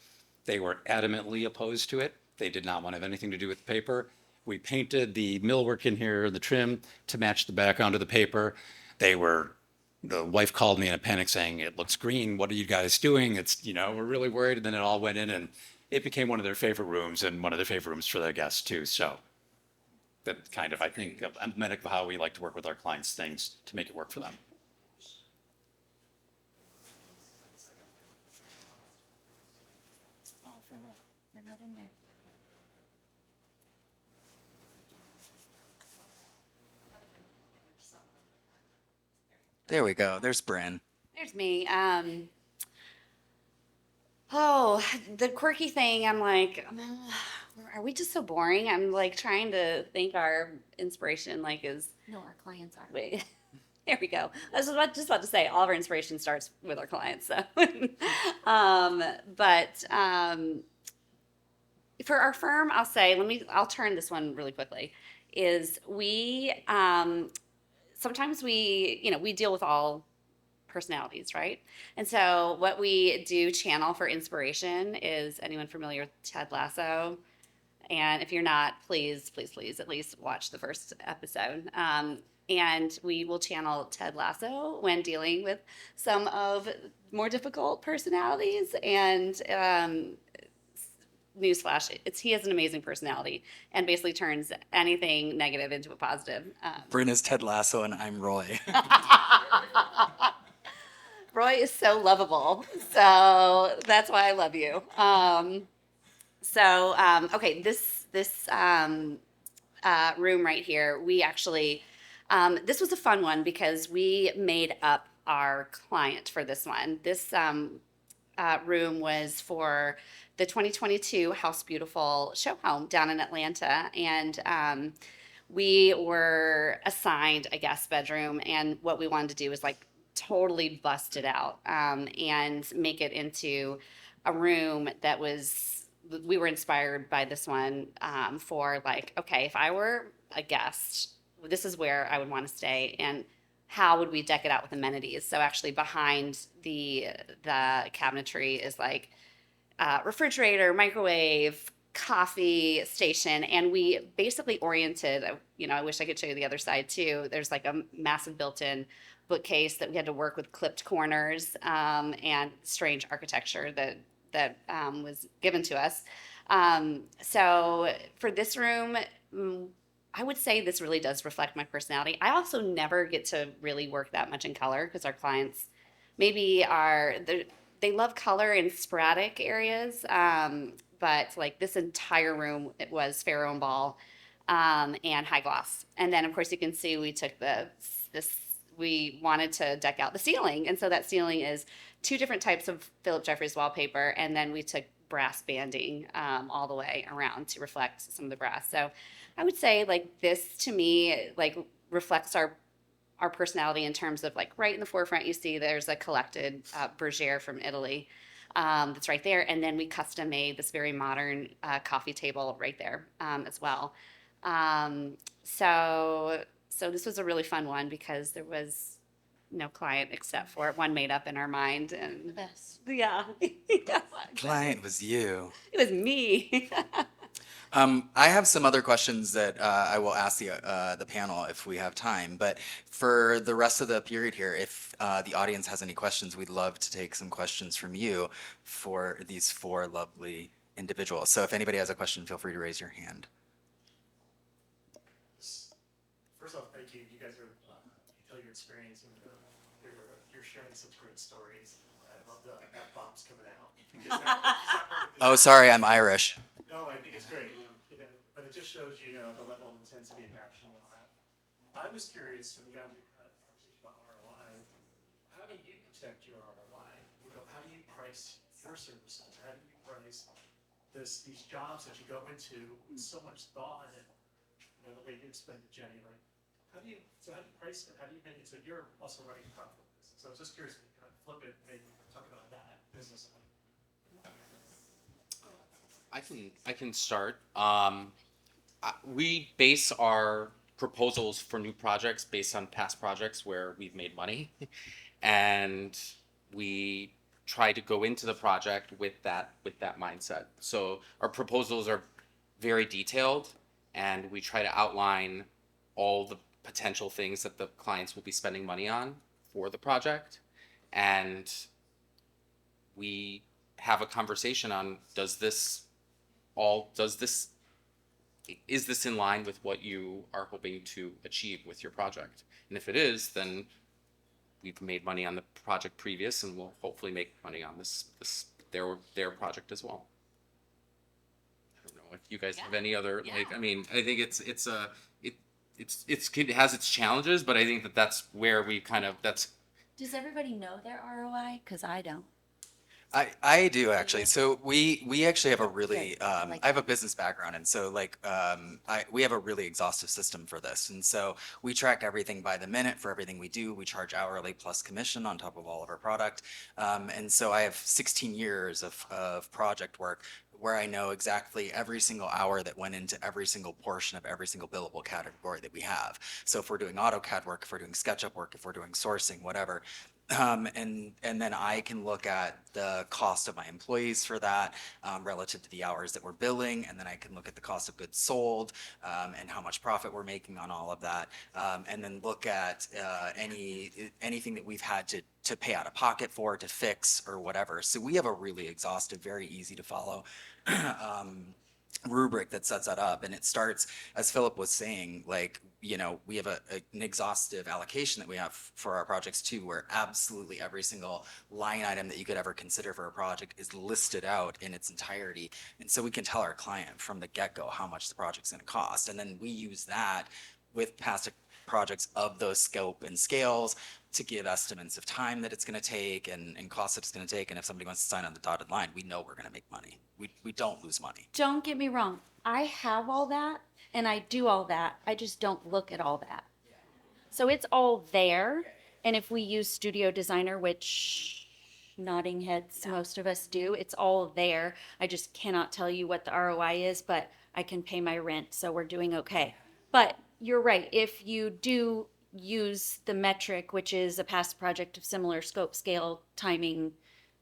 they were adamantly opposed to it. They did not want to have anything to do with the paper. We painted the millwork in here, the trim, to match the background of the paper. The wife called me in a panic saying, "It looks green. What are you guys doing? We're really worried." And then it all went in, and it became one of their favorite rooms, and one of their favorite rooms for their guests too. So that kind of, I think, emblematic of how we like to work with our clients' things to make it work for them. There we go. There's Brynn. There's me. The quirky thing, I'm like, are we just so boring? I'm like trying to think our inspiration is. No, our clients are. Wait, there we go. I was just about to say, all of our inspiration starts with our clients. So, for our firm, I'll say, I'll turn this one really quickly. Is we sometimes we deal with all personalities, right? And so what we do channel for inspiration is, anyone familiar with Ted Lasso? And if you're not, please at least watch the first episode. And we will channel Ted Lasso when dealing with some of more difficult personalities. And newsflash, he has an amazing personality and basically turns anything negative into a positive. Brynn is Ted Lasso, and I'm Roy. Roy is so lovable, so that's why I love you. Okay, this room right here, we actually, this was a fun one because we made up our client for this one. This room was for the 2022 House Beautiful show home down in Atlanta, and we were assigned a guest bedroom, and what we wanted to do was totally bust it out and make it into a room that we were inspired by this one for okay, if I were a guest, this is where I would want to stay, and how would we deck it out with amenities? So actually behind the cabinetry is refrigerator, microwave, coffee station, and we basically oriented, I wish I could show you the other side too. There's like a massive built-in bookcase that we had to work with clipped corners, and strange architecture that was given to us. So for this room, I would say this really does reflect my personality. I also never get to really work that much in color because our clients maybe they love color in sporadic areas. But like this entire room, it was Pharaoh and Ball, and high gloss. And then of course you can see we took we wanted to deck out the ceiling. And so that ceiling is two different types of Philip Jeffries wallpaper. And then we took brass banding all the way around to reflect some of the brass. So I would say like this to me like reflects our personality in terms of like right in the forefront you see there's a collected Bergère from Italy that's right there, and then we custom made this very modern coffee table right there as well. So this was a really fun one because there was no client except for one made up in our mind, and Best. yeah, Client was you. it was me. I have some other questions that I will ask the panel if we have time. But for the rest of the period here, if the audience has any questions, we'd love to take some questions from you for these four lovely individuals. So if anybody has a question, feel free to raise your hand. First off, thank you. You guys are, you tell your experience and you're sharing such great stories. I love the F-bombs coming out. Because Oh, sorry, I'm Irish. no, I think it's great. But it just shows the level of intensity and passion on that. I was curious when we got into conversation about ROI. How do you protect your ROI? How do you price your services? How do you price these jobs that you go into with so much thought and the way you explained to Jennie, like how do you price it? How do you make it so you're also running a profitable business? So I was just curious if you kind of flip it, maybe talk about that business. I can start. We base our proposals for new projects based on past projects where we've made money, and we try to go into the project with that mindset. So our proposals are very detailed, and we try to outline all the potential things that the clients will be spending money on for the project, and we have a conversation on is this in line with what you are hoping to achieve with your project? And if it is, then we've made money on the project previous, and we'll hopefully make money on their project as well. I don't know if you guys have any other I mean, I think it has its challenges, but I think that's where we Does everybody know their ROI? Because I don't. I do actually. So we actually have a really Like I have a business background, and so we have a really exhaustive system for this, and so we track everything by the minute for everything we do. We charge hourly plus commission on top of all of our product, and so I have 16 years of project work where I know exactly every single hour that went into every single portion of every single billable category that we have. So if we're doing AutoCAD work, if we're doing SketchUp work, if we're doing sourcing, whatever. And then I can look at the cost of my employees for that relative to the hours that we're billing, and then I can look at the cost of goods sold and how much profit we're making on all of that, and then look at anything that we've had to pay out of pocket for, to fix, or whatever. So we have a really exhaustive, very easy to follow rubric that sets that up, and it starts, as Filip was saying, we have an exhaustive allocation that we have for our projects too, where absolutely every single line item that you could ever consider for a project is listed out in its entirety, and so we can tell our client from the get-go how much the project's going to cost, and then we use that with past projects of those scope and scales to give estimates of time that it's going to take and cost that it's going to take. And if somebody wants to sign on the dotted line, we know we're going to make money. We don't lose money. Don't get me wrong. I have all that and I do all that. I just don't look at all that. So it's all there. And if we use Studio Designer, which nodding heads most of us do, it's all there. I just cannot tell you what the ROI is, but I can pay my rent, so we're doing okay. But you're right. If you do use the metric, which is a past project of similar scope, scale, timing,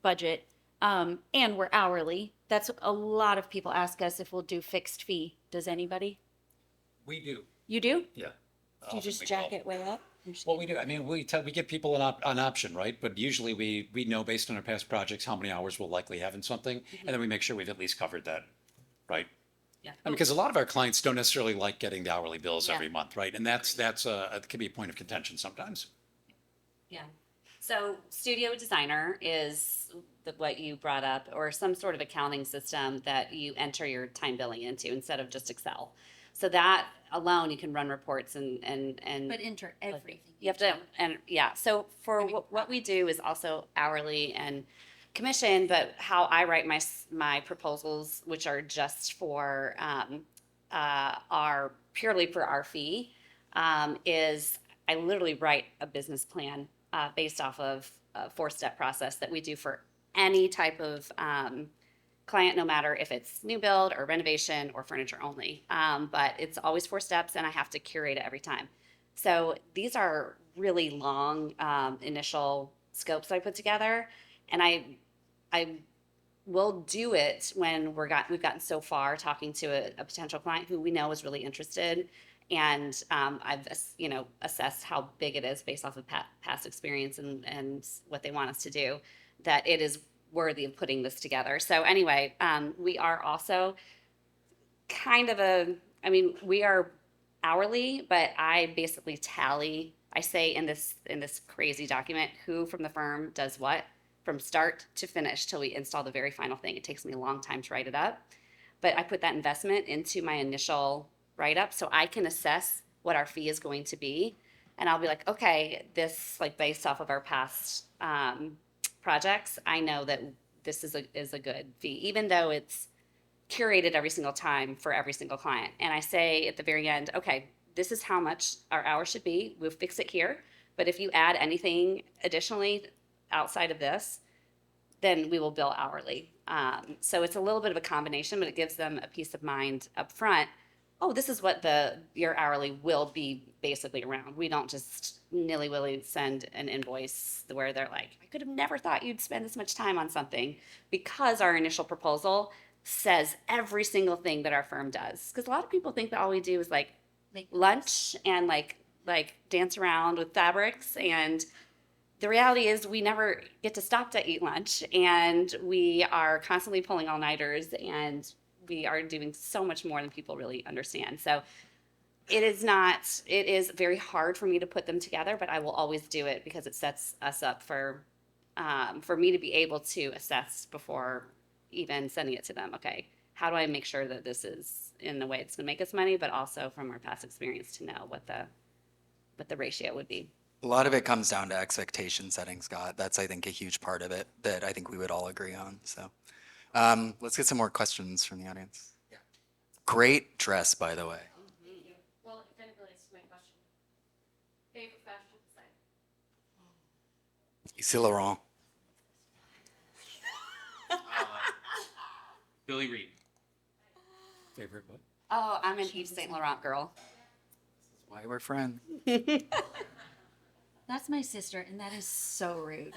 budget, And we're hourly. That's a lot of people ask us if we'll do fixed fee. Does anybody? We do. You do? Yeah. Do you just jack it way up? I'm just Well, we do. I mean, we give people an option, right? But usually we know based on our past projects how many hours we'll likely have in something, and then we make sure we've at least covered that, right? Yeah. I mean, because a lot of our clients don't necessarily like getting the hourly bills Yeah. every month, right? And that's it can be a point of contention sometimes. Yeah. So studio designer is what you brought up, or some sort of accounting system that you enter your time billing into instead of just Excel. So that alone, you can run reports and But enter everything. you have to, and yeah. So for what we do is also hourly and commission, but how I write my proposals, which are just for are purely for our fee, is I literally write a business plan based off of a 4-step process that we do for any type of client, no matter if it's new build or renovation or furniture only. But it's always 4 steps, and I have to curate it every time. So these are really long initial scopes I put together, and I will do it when we've gotten so far talking to a potential client who we know is really interested, and I've assessed how big it is based off of past experience and what they want us to do, that it is worthy of putting this together. So anyway, we are also kind of we are hourly, but I basically tally. I say in this crazy document who from the firm does what from start to finish till we install the very final thing. It takes me a long time to write it up, but I put that investment into my initial write up so I can assess what our fee is going to be, and I'll be like, okay, this based off of our past projects, I know that this is a good fee, even though it's curated every single time for every single client. And I say at the very end, okay, this is how much our hours should be. We'll fix it here. But if you add anything additionally outside of this, then we will bill hourly. So it's a little bit of a combination, but it gives them a peace of mind up front. Oh, this is what your hourly will be basically around. We don't just nilly-willy send an invoice where they're like, I could have never thought you'd spend this much time on something, because our initial proposal says every single thing that our firm does. Because a lot of people think that all we do is like lunch and like dance around with fabrics, and the reality is we never get to stop to eat lunch, and we are constantly pulling all-nighters, and we are doing so much more than people really understand. So it is very hard for me to put them together, but I will always do it because it sets us up for me to be able to assess before even sending it to them. Okay, how do I make sure that this is in the way it's going to make us money, but also from our past experience to know what the ratio would be. A lot of it comes down to expectation setting, Scott. That's, I think, a huge part of it that I think we would all agree on. So let's get some more questions from the audience. Yeah. Great dress, by the way. Well, it kind of relates to my question. Favorite fashion design? Yves Laurent. Billy Reed. Favorite what? Oh, I'm an Yves Saint Laurent girl. Why we're friends. That's my sister, and that is so rude.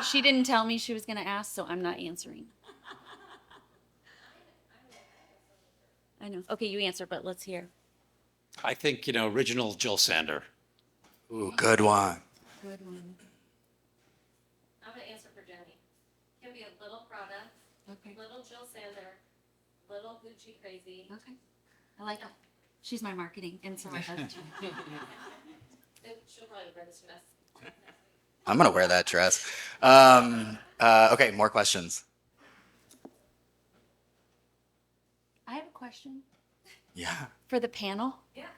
She didn't tell me she was going to ask, so I'm not answering. I know. Okay, you answer, but let's hear. I think, original Jill Sander. Ooh, good one. Good one. I'm gonna answer for Jennie. Can be a little Prada, Okay. little Jill Sander, little Gucci crazy. Okay. I like that. She's my marketing, and so I have to. She'll probably wear this dress. I'm going to wear that dress. Okay, more questions. I have a question Yeah. for the panel. Yeah.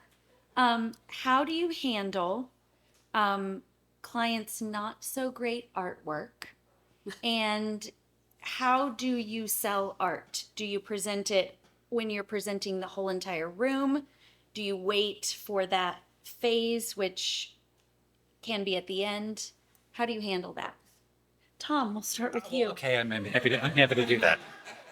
How do you handle clients' not so great artwork? And how do you sell art? Do you present it when you're presenting the whole entire room? Do you wait for that phase, which can be at the end? How do you handle that? Tom, we'll start with you. Okay, I'm happy to do that.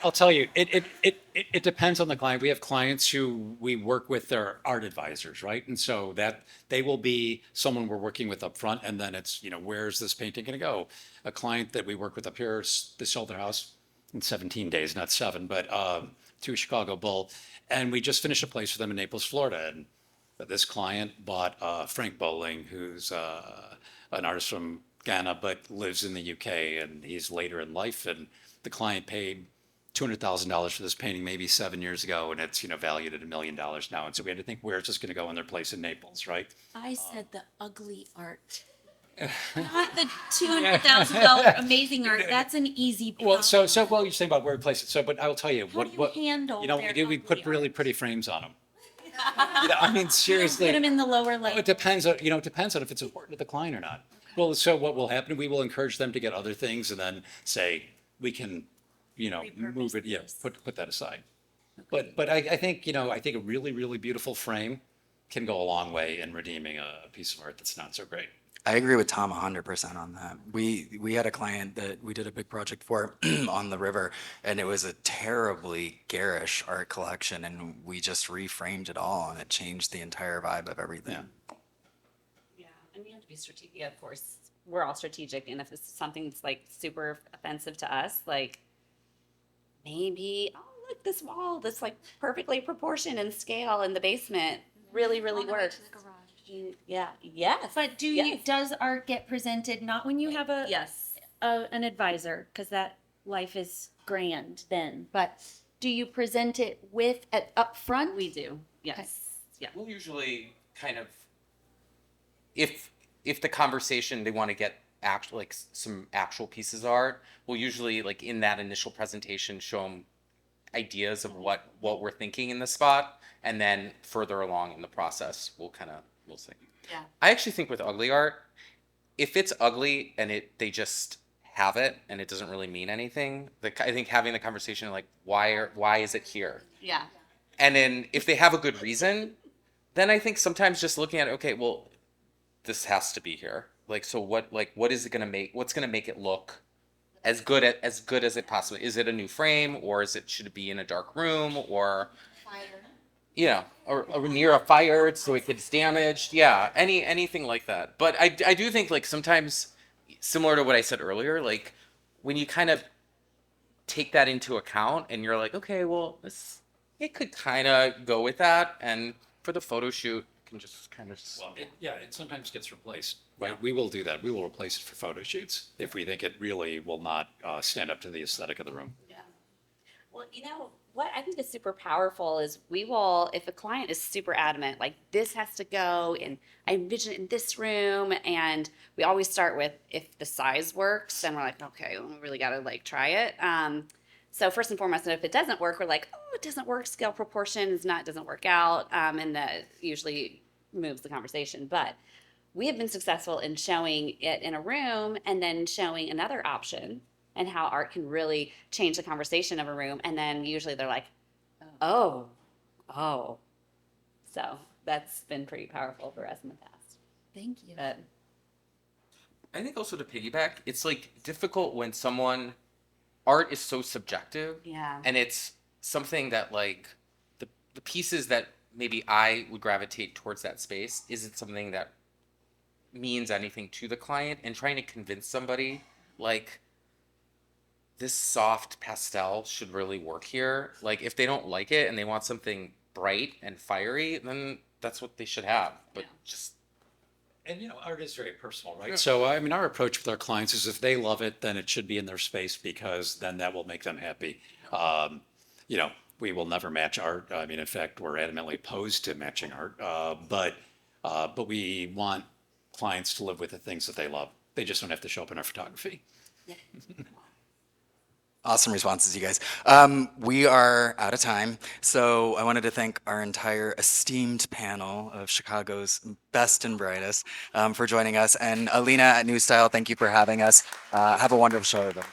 I'll tell you, it depends on the client. We have clients who we work with their art advisors, right? And so that they will be someone we're working with up front, and then it's, where's this painting going to go? A client that we work with up here, they sold their house in 17 days, not 7, but to a Chicago Bull. And we just finished a place for them in Naples, Florida. And this client bought Frank Bowling, who's an artist from Ghana, but lives in the UK, and he's later in life. And the client paid $200,000 for this painting maybe 7 years ago, and it's valued at $1 million now. And so we had to think, where's this going to go in their place in Naples, right? I said the ugly art. Not the $200,000 amazing art. That's an easy problem. Well, you're saying about where we place it. But I will tell you, How do you handle we their do. We put ugly really art? pretty frames on them. I mean, seriously. Put them in the lower level. It depends on, it depends on if it's important to the client or not. Well, so what will happen, we will encourage them to get other things and then say, we can, move it, put that aside. But I think, I think a really, really beautiful frame can go a long way in redeeming a piece of art that's not so great. I agree with Tom 100% on that. We had a client that we did a big project for on the river, and it was a terribly garish art collection, and we just reframed it all, and it changed the entire vibe of everything. Yeah, and we have to be strategic. Of course, we're all strategic, and if it's something that's like super offensive to us, like maybe, oh look, this wall that's like perfectly proportioned and scale in the basement really, really works. Yeah. Yes. But Yes. does art get presented not when you have Yes. an advisor, because that life is grand then, but do you present it up front? We do. Yes. Yeah. We'll usually kind of, if the conversation they want to get actual like some actual pieces of art, we'll usually like in that initial presentation show them ideas of what we're thinking in the spot, and then further along in the process we'll see. Yeah. I actually think with ugly art, if it's ugly and they just have it and it doesn't really mean anything, I think having the conversation like why is it here? Yeah. And then if they have a good reason, then I think sometimes just looking at it, okay, well, this has to be here. Like, so what is it going to make, what's going to make it look as good as it possibly is? It a new frame, or should it be in a dark room, or or near a fire so it gets damaged? Yeah. Anything like that. But I do think like sometimes, similar to what I said earlier, like when you kind of take that into account and you're like, okay, well, it could kind of go with that, and for the photo shoot can just kind of It sometimes gets replaced, right? We will do that. We will replace it for photo shoots if we think it really will not stand up to the aesthetic of the room. Yeah. Well, what I think is super powerful is we will, if a client is super adamant, like this has to go, and I envision it in this room, and we always start with if the size works, then we're like, okay, well, we really got to like try it. So first and foremost, and if it doesn't work, we're like, oh, it doesn't work. Scale proportion doesn't work out, and that usually moves the conversation. But we have been successful in showing it in a room and then showing another option and how art can really change the conversation of a room. And then usually they're like, oh. So that's been pretty powerful for us in the past. Thank you. But I think also to piggyback, it's like difficult when art is so subjective. yeah. And it's something that like the pieces that maybe I would gravitate towards that space isn't something that means anything to the client, and trying to convince somebody like this soft pastel should really work here. Like if they don't like it and they want something bright and fiery, then that's what they should have. But And art is very personal, right? So I mean, our approach with our clients is if they love it, then it should be in their space, because then that will make them happy. We will never match art. I mean, in fact, we're adamantly opposed to matching art. But we want clients to live with the things that they love. They just don't have to show up in our photography. Awesome responses, you guys. We are out of time, so I wanted to thank our entire esteemed panel of Chicago's best and brightest for joining us. And Alina at New Style, thank you for having us. Have a wonderful show, everyone.